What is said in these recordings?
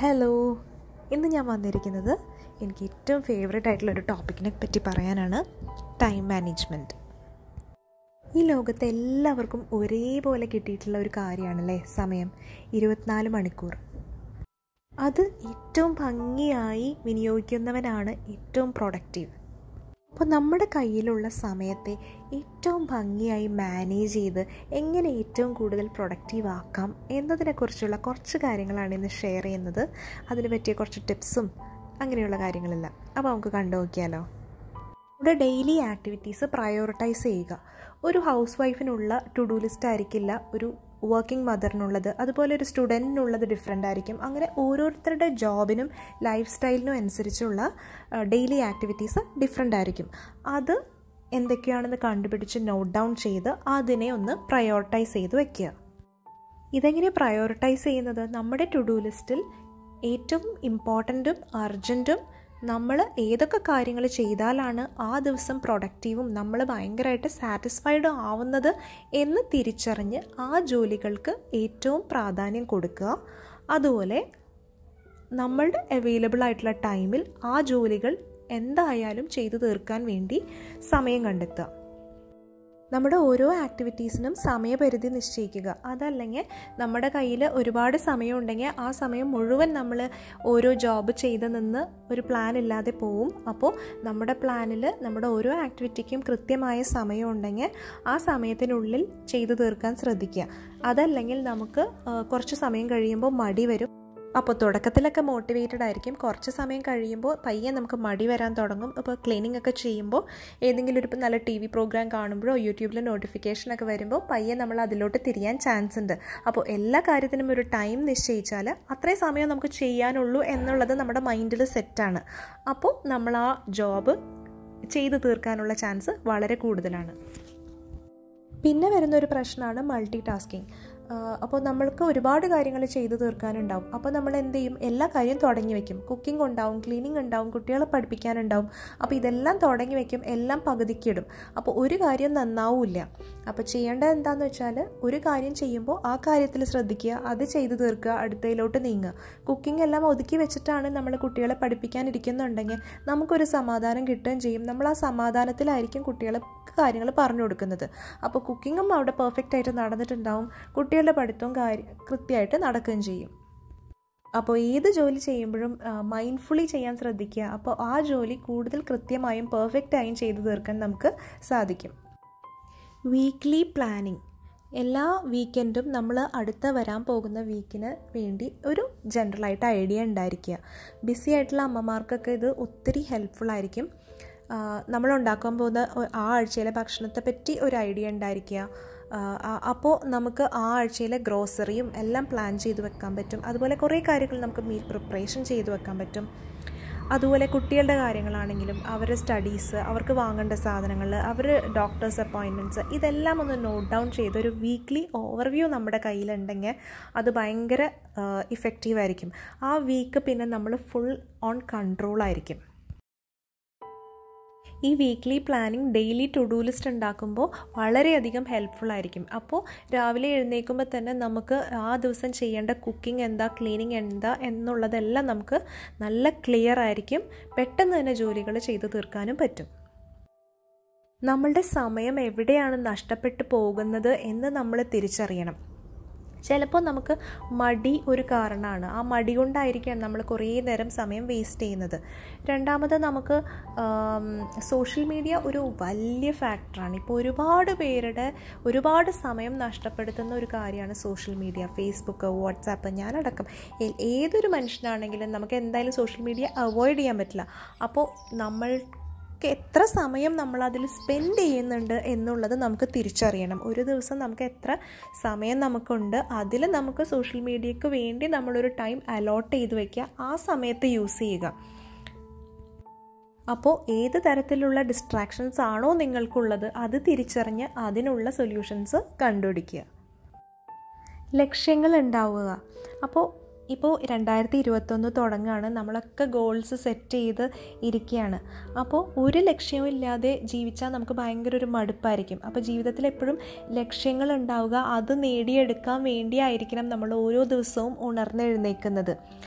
Hello, ഇന്ന് ഞാൻ വന്നിരിക്കുന്നത് എനിക്ക് ഏറ്റവും ഫേവറേറ്റ് ആയിട്ടുള്ളൊരു ടോപ്പിക്കിനെ പറ്റി പറയാനാണ്. Time management. ഈ ലോകത്തെ എല്ലാവർക്കും ഒരേപോലെ കിട്ടിയിട്ടുള്ള ഒരു കാര്യമാണല്ലേ സമയം. 24 മണിക്കൂർ. അത് ഏറ്റവും ഭംഗിയായി വിനിയോഗിക്കുന്നവനാണ് ഏറ്റവും പ്രൊഡക്റ്റീവ്. അപ്പോൾ നമ്മുടെ കയ്യിലുള്ള സമയത്തെ ഏറ്റവും ഭംഗിയായി മാനേജ് ചെയ്ത് എങ്ങനെ ഏറ്റവും കൂടുതൽ പ്രൊഡക്റ്റീവ് ആക്കാം എന്നതിനെക്കുറിച്ചുള്ള കുറച്ച് കാര്യങ്ങളാണ് ഇന്ന് ഷെയർ ചെയ്യുന്നത്. അതിന് പറ്റിയ കുറച്ച് ടിപ്സും അങ്ങനെയുള്ള കാര്യങ്ങളെല്ലാം. അപ്പോൾ നമുക്ക് കണ്ടു നോക്കിയാലോ. നമ്മുടെ ഡെയിലി ആക്ടിവിറ്റീസ് പ്രയോറിറ്റൈസ് ചെയ്യുക. ഒരു ഹൗസ് വൈഫിനുള്ള ടു ഡു ലിസ്റ്റ് ആയിരിക്കില്ല ഒരു വർക്കിംഗ് മദറിനുള്ളത്, അതുപോലെ ഒരു സ്റ്റുഡൻറ്റിനുള്ളത് ഡിഫറെൻ്റ് ആയിരിക്കും. അങ്ങനെ ഓരോരുത്തരുടെ ജോബിനും ലൈഫ് സ്റ്റൈലിനും അനുസരിച്ചുള്ള ഡെയിലി ആക്ടിവിറ്റീസ് ഡിഫറെൻ്റ് ആയിരിക്കും. അത് എന്തൊക്കെയാണെന്ന് കണ്ടുപിടിച്ച് നോട്ട് ഡൗൺ ചെയ്ത് അതിനെ ഒന്ന് പ്രയോറിറ്റൈസ് ചെയ്ത് വയ്ക്കുക. ഇതെങ്ങനെ പ്രയോറിറ്റൈസ് ചെയ്യുന്നത്? നമ്മുടെ ടു ഡു ലിസ്റ്റിൽ ഏറ്റവും ഇമ്പോർട്ടൻറ്റും അർജൻറ്റും നമ്മൾ ഏതൊക്കെ കാര്യങ്ങൾ ചെയ്താലാണ് ആ ദിവസം പ്രൊഡക്റ്റീവും നമ്മൾ ഭയങ്കരമായിട്ട് സാറ്റിസ്ഫൈഡ് ആവുന്നത് എന്ന് തിരിച്ചറിഞ്ഞ് ആ ജോലികൾക്ക് ഏറ്റവും പ്രാധാന്യം കൊടുക്കുക. അതുപോലെ നമ്മളുടെ അവൈലബിൾ ആയിട്ടുള്ള ടൈമിൽ ആ ജോലികൾ എന്തായാലും ചെയ്തു തീർക്കാൻ വേണ്ടി സമയം കണ്ടെത്തുക. നമ്മുടെ ഓരോ ആക്ടിവിറ്റീസിനും സമയപരിധി നിശ്ചയിക്കുക. അതല്ലെങ്കിൽ നമ്മുടെ കയ്യിൽ ഒരുപാട് സമയം ഉണ്ടെങ്കിൽ ആ സമയം മുഴുവൻ നമ്മൾ ഓരോ ജോബ് ചെയ്ത് നിന്ന് ഒരു പ്ലാൻ ഇല്ലാതെ പോവും. അപ്പോൾ നമ്മുടെ പ്ലാനിൽ നമ്മുടെ ഓരോ ആക്ടിവിറ്റിക്കും കൃത്യമായ സമയം ഉണ്ടെങ്കിൽ ആ സമയത്തിനുള്ളിൽ ചെയ്തു തീർക്കാൻ ശ്രദ്ധിക്കുക. അതല്ലെങ്കിൽ നമുക്ക് കുറച്ച് സമയം കഴിയുമ്പോൾ മടി വരും. അപ്പോൾ തുടക്കത്തിലൊക്കെ മോട്ടിവേറ്റഡ് ആയിരിക്കും. കുറച്ച് സമയം കഴിയുമ്പോൾ പയ്യെ നമുക്ക് മടി വരാൻ തുടങ്ങും. ഇപ്പോൾ ക്ലീനിങ് ഒക്കെ ചെയ്യുമ്പോൾ ഏതെങ്കിലും ഒരു നല്ല TV പ്രോഗ്രാം കാണുമ്പോഴോ യൂട്യൂബിൽ നോട്ടിഫിക്കേഷനൊക്കെ വരുമ്പോൾ പയ്യെ നമ്മൾ അതിലോട്ട് തിരിയാൻ ചാൻസ് ഉണ്ട്. അപ്പോൾ എല്ലാ കാര്യത്തിനും ഒരു ടൈം നിശ്ചയിച്ചാൽ അത്രയും സമയം നമുക്ക് ചെയ്യാനുള്ളൂ എന്നുള്ളത് നമ്മുടെ മൈൻഡിൽ സെറ്റാണ്. അപ്പോൾ നമ്മൾ ആ ജോബ് ചെയ്തു തീർക്കാനുള്ള ചാൻസ് വളരെ കൂടുതലാണ്. പിന്നെ വരുന്നൊരു പ്രശ്നമാണ് മൾട്ടി ടാസ്കിങ്. അപ്പോൾ നമ്മൾക്ക് ഒരുപാട് കാര്യങ്ങൾ ചെയ്തു തീർക്കാനുണ്ടാവും. അപ്പോൾ നമ്മൾ എന്ത് ചെയ്യും? എല്ലാ കാര്യം തുടങ്ങി വയ്ക്കും. കുക്കിംഗ് ഉണ്ടാവും, ക്ലീനിങ് ഉണ്ടാവും, കുട്ടികളെ പഠിപ്പിക്കാനുണ്ടാവും. അപ്പോൾ ഇതെല്ലാം തുടങ്ങി വയ്ക്കും, എല്ലാം പകുതിക്കിടും. അപ്പോൾ ഒരു കാര്യം നന്നാവില്ല. അപ്പോൾ ചെയ്യേണ്ടത് എന്താണെന്ന് വെച്ചാൽ ഒരു കാര്യം ചെയ്യുമ്പോൾ ആ കാര്യത്തിൽ ശ്രദ്ധിക്കുക, അത് ചെയ്തു തീർക്കുക, അടുത്തതിലോട്ട് നീങ്ങുക. കുക്കിംഗ് എല്ലാം ഒതുക്കി വെച്ചിട്ടാണ് നമ്മൾ കുട്ടികളെ പഠിപ്പിക്കാനിരിക്കുന്നുണ്ടെങ്കിൽ നമുക്കൊരു സമാധാനം കിട്ടുകയും ചെയ്യും. നമ്മൾ ആ സമാധാനത്തിലായിരിക്കും കുട്ടികളെ കാര്യങ്ങൾ പറഞ്ഞു കൊടുക്കുന്നത്. അപ്പോൾ കുക്കിങ്ങും അവിടെ പെർഫെക്റ്റ് ആയിട്ട് നടന്നിട്ടുണ്ടാവും, കുട്ടികളുടെ പഠിത്തവും കൃത്യമായിട്ട് നടക്കുകയും ചെയ്യും. അപ്പോൾ ഏത് ജോലി ചെയ്യുമ്പോഴും മൈൻഡ്ഫുള്ളി ചെയ്യാൻ ശ്രദ്ധിക്കുക. അപ്പോൾ ആ ജോലി കൂടുതൽ കൃത്യമായും പെർഫെക്റ്റായും ചെയ്തു തീർക്കാൻ നമുക്ക് സാധിക്കും. Weekly planning. എല്ലാ വീക്കെൻഡും നമ്മൾ അടുത്ത വരാൻ പോകുന്ന വീക്കിന് വേണ്ടി ഒരു ജനറലായിട്ട് ഐഡിയ ഉണ്ടായിരിക്കുക. ബിസി ആയിട്ടുള്ള അമ്മമാർക്കൊക്കെ ഇത് ഒത്തിരി ഹെൽപ്ഫുള്ളായിരിക്കും. നമ്മൾ ഉണ്ടാക്കാൻ പോകുന്ന ആ ആഴ്ചയിലെ ഭക്ഷണത്തെ പറ്റി ഒരു ഐഡിയ ഉണ്ടായിരിക്കുക. അപ്പോൾ നമുക്ക് ആ ആഴ്ചയിലെ ഗ്രോസറിയും എല്ലാം പ്ലാൻ ചെയ്ത് വെക്കാൻ പറ്റും. അതുപോലെ കുറേ കാര്യങ്ങൾ നമുക്ക് മീൽ പ്രിപ്പറേഷൻ ചെയ്ത് വെക്കാൻ പറ്റും. അതുപോലെ കുട്ടികളുടെ കാര്യങ്ങളാണെങ്കിലും അവരുടെ സ്റ്റഡീസ്, അവർക്ക് വാങ്ങേണ്ട സാധനങ്ങൾ, അവർ ഡോക്ടേഴ്സ് അപ്പോയിൻമെൻറ്റ്സ്, ഇതെല്ലാം ഒന്ന് നോട്ട് ഡൗൺ ചെയ്ത് ഒരു വീക്ക്ലി ഓവർവ്യൂ നമ്മുടെ കയ്യിലുണ്ടെങ്കിൽ അത് ഭയങ്കര ഇഫക്റ്റീവായിരിക്കും. ആ വീക്ക് പിന്നെ നമ്മൾ ഫുൾ ഓൺ കൺട്രോളായിരിക്കും. ഈ weekly planning daily to do list ഉണ്ടാക്കുമ്പോൾ വളരെയധികം ഹെൽപ്ഫുള്ളായിരിക്കും. അപ്പോൾ രാവിലെ എഴുന്നേൽക്കുമ്പോൾ തന്നെ നമുക്ക് ആ ദിവസം ചെയ്യേണ്ട കുക്കിംഗ് എന്താ, ക്ലീനിങ് എന്താ എന്നുള്ളതെല്ലാം നമുക്ക് നല്ല ക്ലിയർ ആയിരിക്കും. പെട്ടെന്ന് തന്നെ ജോലികൾ ചെയ്തു തീർക്കാനും പറ്റും. നമ്മളുടെ സമയം എവിടെയാണ് നഷ്ടപ്പെട്ടു പോകുന്നത് എന്ന് നമ്മൾ തിരിച്ചറിയണം. ചിലപ്പോൾ നമുക്ക് മടി ഒരു കാരണമാണ്. ആ മടി കൊണ്ടായിരിക്കാം നമ്മൾ കുറേ നേരം സമയം വേസ്റ്റ് ചെയ്യുന്നത്. രണ്ടാമത് നമുക്ക് സോഷ്യൽ മീഡിയ ഒരു വലിയ ഫാക്ടറാണ്. ഇപ്പോൾ ഒരുപാട് സമയം നഷ്ടപ്പെടുത്തുന്ന ഒരു കാര്യമാണ് സോഷ്യൽ മീഡിയ. ഫേസ്ബുക്ക്, വാട്സാപ്പ്, ഞാനടക്കം ഏതൊരു മനുഷ്യനാണെങ്കിലും നമുക്ക് എന്തായാലും സോഷ്യൽ മീഡിയ അവോയ്ഡ് ചെയ്യാൻ പറ്റില്ല. അപ്പോൾ എത്ര സമയം നമ്മളതിൽ സ്പെൻഡ് ചെയ്യുന്നുണ്ട് എന്നുള്ളത് നമുക്ക് തിരിച്ചറിയണം. ഒരു ദിവസം നമുക്ക് എത്ര സമയം നമുക്കുണ്ട്, അതിൽ നമുക്ക് സോഷ്യൽ മീഡിയയ്ക്ക് വേണ്ടി നമ്മളൊരു ടൈം അലോട്ട് ചെയ്ത് വയ്ക്കുക. ആ സമയത്ത് യൂസ് ചെയ്യുക. അപ്പോൾ ഏത് തരത്തിലുള്ള ഡിസ്ട്രാക്ഷൻസ് ആണോ നിങ്ങൾക്കുള്ളത് അത് തിരിച്ചറിഞ്ഞ് അതിനുള്ള സൊല്യൂഷൻസ് കണ്ടുപിടിക്കുക. ലക്ഷ്യങ്ങൾ ഉണ്ടാവുക. അപ്പോൾ ഇപ്പോൾ 2021 തുടങ്ങുകയാണ്, നമ്മളൊക്കെ ഗോൾസ് സെറ്റ് ചെയ്ത് ഇരിക്കുകയാണ്. അപ്പോൾ ഒരു ലക്ഷ്യവും ഇല്ലാതെ ജീവിച്ചാൽ നമുക്ക് ഭയങ്കര ഒരു മടുപ്പായിരിക്കും. അപ്പോൾ ജീവിതത്തിൽ എപ്പോഴും ലക്ഷ്യങ്ങൾ ഉണ്ടാവുക, അത് നേടിയെടുക്കാൻ വേണ്ടിയായിരിക്കണം നമ്മൾ ഓരോ ദിവസവും ഉണർന്നെഴുന്നേൽക്കുന്നത്.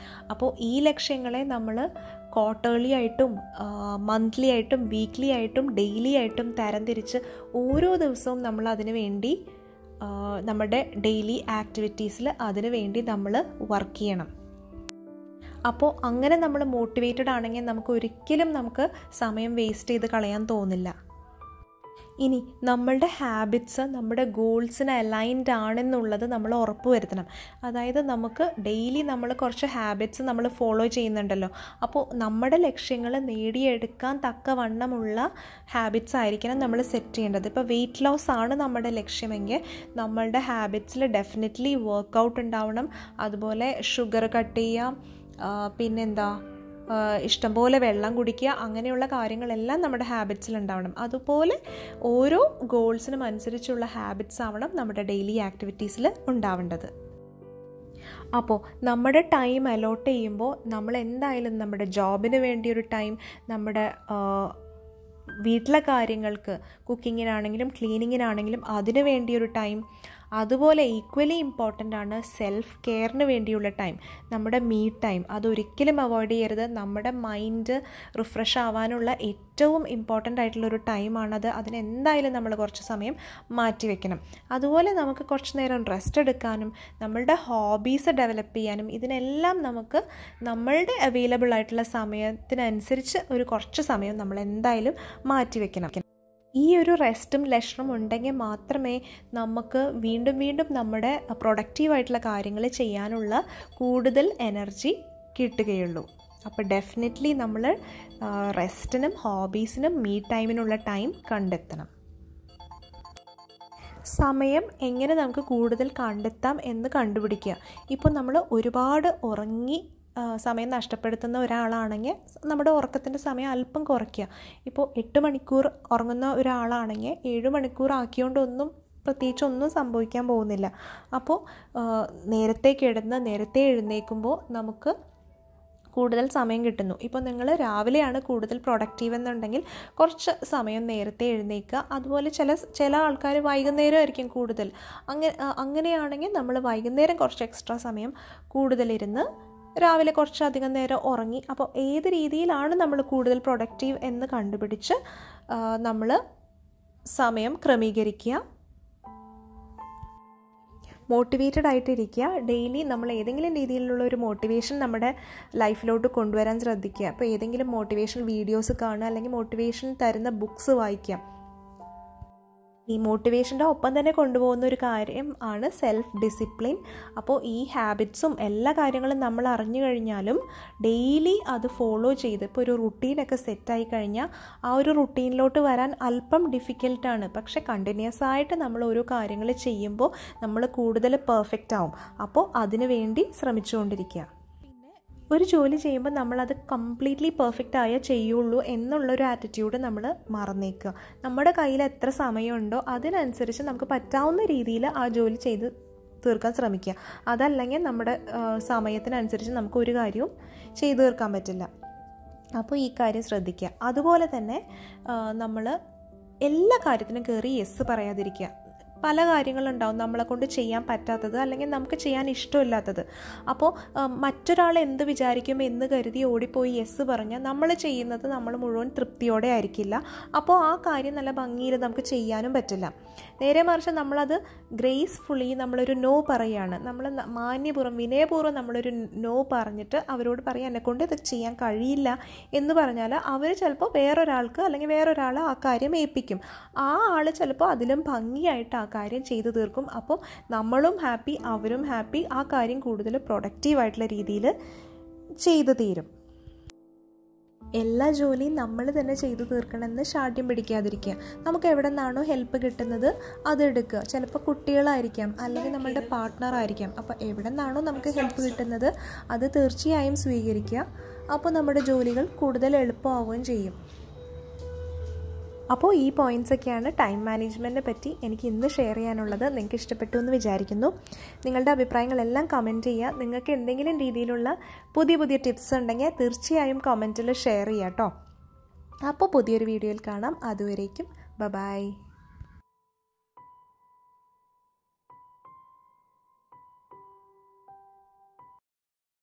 അപ്പോൾ ഈ ലക്ഷ്യങ്ങളെ നമ്മൾ ക്വാർട്ടർലി ആയിട്ടും മന്ത്ലി ആയിട്ടും വീക്ക്ലി ആയിട്ടും ഡെയിലി ആയിട്ടും തരംതിരിച്ച് ഓരോ ദിവസവും നമ്മൾ അതിനു വേണ്ടി നമ്മുടെ ഡെയിലി ആക്ടിവിറ്റീസിൽ അതിനു വേണ്ടി നമ്മൾ വർക്ക് ചെയ്യണം. അപ്പോൾ അങ്ങനെ നമ്മൾ മോട്ടിവേറ്റഡ് ആണെങ്കിൽ നമുക്ക് സമയം വേസ്റ്റ് ചെയ്ത് കളയാൻ തോന്നില്ല. ഇനി നമ്മളുടെ ഹാബിറ്റ്സ് നമ്മുടെ ഗോൾസിന് അലൈൻഡ് ആണെന്നുള്ളത് നമ്മൾ ഉറപ്പ് വരുത്തണം. അതായത് നമുക്ക് ഡെയിലി നമ്മൾ കുറച്ച് ഹാബിറ്റ്സ് നമ്മൾ ഫോളോ ചെയ്യുന്നുണ്ടല്ലോ, അപ്പോൾ നമ്മുടെ ലക്ഷ്യങ്ങൾ നേടിയെടുക്കാൻ തക്കവണ്ണമുള്ള ഹാബിറ്റ്സ് ആയിരിക്കണം നമ്മൾ സെറ്റ് ചെയ്യേണ്ടത്. ഇപ്പോൾ വെയ്റ്റ് ലോസ് ആണ് നമ്മുടെ ലക്ഷ്യമെങ്കിൽ നമ്മളുടെ ഹാബിറ്റ്സിൽ ഡെഫിനറ്റ്ലി വർക്കൗട്ട് ഉണ്ടാവണം. അതുപോലെ ഷുഗർ കട്ട് ചെയ്യാം, പിന്നെന്താ ഇഷ്ടംപോലെ വെള്ളം കുടിക്കുക, അങ്ങനെയുള്ള കാര്യങ്ങളെല്ലാം നമ്മുടെ ഹാബിറ്റ്സിൽ ഉണ്ടാവണം. അതുപോലെ ഓരോ ഗോൾസിനും അനുസരിച്ചുള്ള ഹാബിറ്റ്സ് ആവണം നമ്മുടെ ഡെയിലി ആക്ടിവിറ്റീസിൽ ഉണ്ടാവേണ്ടത്. അപ്പോൾ നമ്മുടെ ടൈം അലോട്ട് ചെയ്യുമ്പോൾ നമ്മൾ എന്തായാലും നമ്മുടെ ജോബിന് വേണ്ടിയൊരു ടൈം, നമ്മുടെ വീട്ടിലെ കാര്യങ്ങൾക്ക് കുക്കിങ്ങിനാണെങ്കിലും ക്ലീനിങ്ങിനാണെങ്കിലും അതിനു വേണ്ടിയൊരു ടൈം, അതുപോലെ ഈക്വലി ഇമ്പോർട്ടൻ്റ് ആണ് സെൽഫ് കെയറിന് വേണ്ടിയുള്ള ടൈം, നമ്മുടെ മീ ടൈം. അതൊരിക്കലും അവോയ്ഡ് ചെയ്യരുത്. നമ്മുടെ മൈൻഡ് റിഫ്രഷ് ആവാനുള്ള ഏറ്റവും ഇമ്പോർട്ടൻ്റ് ആയിട്ടുള്ളൊരു ടൈമാണത്. അതിനെന്തായാലും നമ്മൾ കുറച്ച് സമയം മാറ്റി വെക്കണം. അതുപോലെ നമുക്ക് കുറച്ച് നേരം റെസ്റ്റ് എടുക്കാനും നമ്മളുടെ ഹോബീസ് ഡെവലപ്പ് ചെയ്യാനും ഇതിനെല്ലാം നമുക്ക് നമ്മളുടെ അവൈലബിൾ ആയിട്ടുള്ള സമയത്തിനനുസരിച്ച് ഒരു കുറച്ച് സമയം നമ്മൾ എന്തായാലും മാറ്റി വെക്കണം. ഈ ഒരു റെസ്റ്റും ലെഷറും ഉണ്ടെങ്കിൽ മാത്രമേ നമുക്ക് വീണ്ടും വീണ്ടും നമ്മുടെ പ്രൊഡക്റ്റീവായിട്ടുള്ള കാര്യങ്ങൾ ചെയ്യാനുള്ള കൂടുതൽ എനർജി കിട്ടുകയുള്ളൂ. അപ്പോൾ ഡെഫിനറ്റ്ലി നമ്മൾ റെസ്റ്റിനും ഹോബീസിനും മീ ടൈമിനുള്ള ടൈം കണ്ടെത്തണം. സമയം എങ്ങനെ നമുക്ക് കൂടുതൽ കണ്ടെത്താം എന്ന് കണ്ടുപിടിക്കുക. ഇപ്പോൾ നമ്മൾ ഒരുപാട് ഉറങ്ങി സമയം നഷ്ടപ്പെടുത്തുന്ന ഒരാളാണെങ്കിൽ നമ്മുടെ ഉറക്കത്തിൻ്റെ സമയം അല്പം കുറയ്ക്കുക. ഇപ്പോൾ 8 മണിക്കൂർ ഉറങ്ങുന്ന ഒരാളാണെങ്കിൽ 7 മണിക്കൂർ ആക്കിയോണ്ടൊന്നും പ്രത്യേകിച്ചൊന്നും സംഭവിക്കാൻ പോകുന്നില്ല. അപ്പോൾ നേരത്തെ കിടന്ന് നേരത്തെ എഴുന്നേൽക്കുമ്പോൾ നമുക്ക് കൂടുതൽ സമയം കിട്ടുന്നു. ഇപ്പോൾ നിങ്ങൾ രാവിലെയാണ് കൂടുതൽ പ്രൊഡക്റ്റീവ് എന്നുണ്ടെങ്കിൽ കുറച്ച് സമയം നേരത്തെ എഴുന്നേൽക്കുക. അതുപോലെ ചില ആൾക്കാർ വൈകുന്നേരം ആയിരിക്കും കൂടുതൽ. അങ്ങനെയാണെങ്കിൽ നമ്മൾ വൈകുന്നേരം കുറച്ച് എക്സ്ട്രാ സമയം കൂടുതലിരുന്ന് രാവിലെ കുറച്ചധികം നേരം ഉറങ്ങി. അപ്പോൾ ഏത് രീതിയിലാണ് നമ്മൾ കൂടുതൽ പ്രൊഡക്റ്റീവ് എന്ന് കണ്ടുപിടിച്ച് നമ്മൾ സമയം ക്രമീകരിക്കുക. മോട്ടിവേറ്റഡ് ആയിട്ടിരിക്കുക. ഡെയിലി നമ്മൾ ഏതെങ്കിലും രീതിയിലുള്ള ഒരു മോട്ടിവേഷൻ നമ്മുടെ ലൈഫിലോട്ട് കൊണ്ടുവരാൻ ശ്രദ്ധിക്കുക. അപ്പോൾ ഏതെങ്കിലും മോട്ടിവേഷൻ വീഡിയോസ് കാണുക, അല്ലെങ്കിൽ മോട്ടിവേഷൻ തരുന്ന ബുക്സ് വായിക്കുക. ഈ മോട്ടിവേഷൻ്റെ ഒപ്പം തന്നെ കൊണ്ടുപോകുന്ന ഒരു കാര്യം ആണ് സെൽഫ് ഡിസിപ്ലിൻ. അപ്പോൾ ഈ ഹാബിറ്റ്സും എല്ലാ കാര്യങ്ങളും നമ്മൾ അറിഞ്ഞു കഴിഞ്ഞാലും ഡെയിലി അത് ഫോളോ ചെയ്ത് ഇപ്പോൾ ഒരു റുട്ടീനൊക്കെ സെറ്റായി കഴിഞ്ഞാൽ ആ ഒരു റുട്ടീനിലോട്ട് വരാൻ അല്പം ഡിഫിക്കൽട്ടാണ്. പക്ഷെ കണ്ടിന്യൂസ് ആയിട്ട് നമ്മൾ ഓരോ കാര്യങ്ങൾ ചെയ്യുമ്പോൾ നമ്മൾ കൂടുതൽ പെർഫെക്റ്റ് ആവും. അപ്പോൾ അതിനു വേണ്ടി ശ്രമിച്ചുകൊണ്ടിരിക്കുക. ഒരു ജോലി ചെയ്യുമ്പോൾ നമ്മളത് കംപ്ലീറ്റ്ലി പെർഫെക്റ്റ് ആയേ ചെയ്യുള്ളൂ എന്നുള്ളൊരു ആറ്റിറ്റ്യൂഡ് നമ്മൾ മറന്നേക്കുക. നമ്മുടെ കയ്യിൽ എത്ര സമയമുണ്ടോ അതിനനുസരിച്ച് നമുക്ക് പറ്റാവുന്ന രീതിയിൽ ആ ജോലി ചെയ്ത് തീർക്കാൻ ശ്രമിക്കുക. അതല്ലെങ്കിൽ നമ്മുടെ സമയത്തിനനുസരിച്ച് നമുക്ക് ഒരു കാര്യവും ചെയ്തു തീർക്കാൻ പറ്റില്ല. അപ്പോൾ ഈ കാര്യം ശ്രദ്ധിക്കുക. അതുപോലെ തന്നെ നമ്മൾ എല്ലാ കാര്യത്തിനും കയറി യെസ് പറയാതിരിക്കുക. പല കാര്യങ്ങളുണ്ടാവും നമ്മളെ കൊണ്ട് ചെയ്യാൻ പറ്റാത്തത്, അല്ലെങ്കിൽ നമുക്ക് ചെയ്യാൻ ഇഷ്ടമില്ലാത്തത്. അപ്പോൾ മറ്റൊരാൾ എന്ത് വിചാരിക്കും എന്ന് കരുതി ഓടിപ്പോയി യെസ് പറഞ്ഞാൽ നമ്മൾ ചെയ്യുന്നത് നമ്മൾ മുഴുവൻ തൃപ്തിയോടെ ആയിരിക്കില്ല. അപ്പോൾ ആ കാര്യം നല്ല ഭംഗിയിൽ നമുക്ക് ചെയ്യാനും പറ്റില്ല. നേരെ മറിച്ച് നമ്മളത് ഗ്രേസ്ഫുള്ളി നമ്മളൊരു നോ പറയുകയാണ്. നമ്മൾ മാന്യപൂർവ്വം വിനയപൂർവ്വം നമ്മളൊരു നോ പറഞ്ഞിട്ട് അവരോട് പറയാം എന്നെക്കൊണ്ട് ഇത് ചെയ്യാൻ കഴിയില്ല എന്ന് പറഞ്ഞാൽ അവർ ചിലപ്പോൾ വേറൊരാൾക്ക് അല്ലെങ്കിൽ വേറൊരാൾ ആ കാര്യം ഏൽപ്പിക്കും. ആ ആൾ ചിലപ്പോൾ അതിലും ഭംഗിയായിട്ട് ആ കാര്യം ചെയ്തു തീർക്കും. അപ്പോൾ നമ്മളും ഹാപ്പി, അവരും ഹാപ്പി. ആ കാര്യം കൂടുതൽ പ്രൊഡക്റ്റീവായിട്ടുള്ള രീതിയിൽ ചെയ്തു തീരും. എല്ലാ ജോലിയും നമ്മൾ തന്നെ ചെയ്തു തീർക്കണമെന്ന് ശാഠ്യം പിടിക്കാതിരിക്കുക. നമുക്ക് എവിടെ നിന്നാണോ ഹെൽപ്പ് കിട്ടുന്നത് അതെടുക്കുക. ചിലപ്പോൾ കുട്ടികളായിരിക്കാം, അല്ലെങ്കിൽ നമ്മളുടെ പാർട്ട്ണറായിരിക്കാം. അപ്പോൾ എവിടെ നിന്നാണോ നമുക്ക് ഹെൽപ്പ് കിട്ടുന്നത് അത് തീർച്ചയായും സ്വീകരിക്കുക. അപ്പോൾ നമ്മുടെ ജോലികൾ കൂടുതൽ എളുപ്പമാവുകയും ചെയ്യും. അപ്പോൾ ഈ പോയിൻറ്റ്സൊക്കെയാണ് ടൈം മാനേജ്മെൻറ്റിനെ പറ്റി എനിക്ക് ഇന്ന് ഷെയർ ചെയ്യാനുള്ളത്. നിങ്ങൾക്ക് ഇഷ്ടപ്പെട്ടു എന്ന് വിചാരിക്കുന്നു. നിങ്ങളുടെ അഭിപ്രായങ്ങളെല്ലാം കമൻറ്റ് ചെയ്യുക. നിങ്ങൾക്ക് എന്തെങ്കിലും രീതിയിലുള്ള പുതിയ ടിപ്സ് ഉണ്ടെങ്കിൽ തീർച്ചയായും കമൻറ്റിൽ ഷെയർ ചെയ്യാം കേട്ടോ. അപ്പോൾ പുതിയൊരു വീഡിയോയിൽ കാണാം. അതുവരേക്കും ബൈ.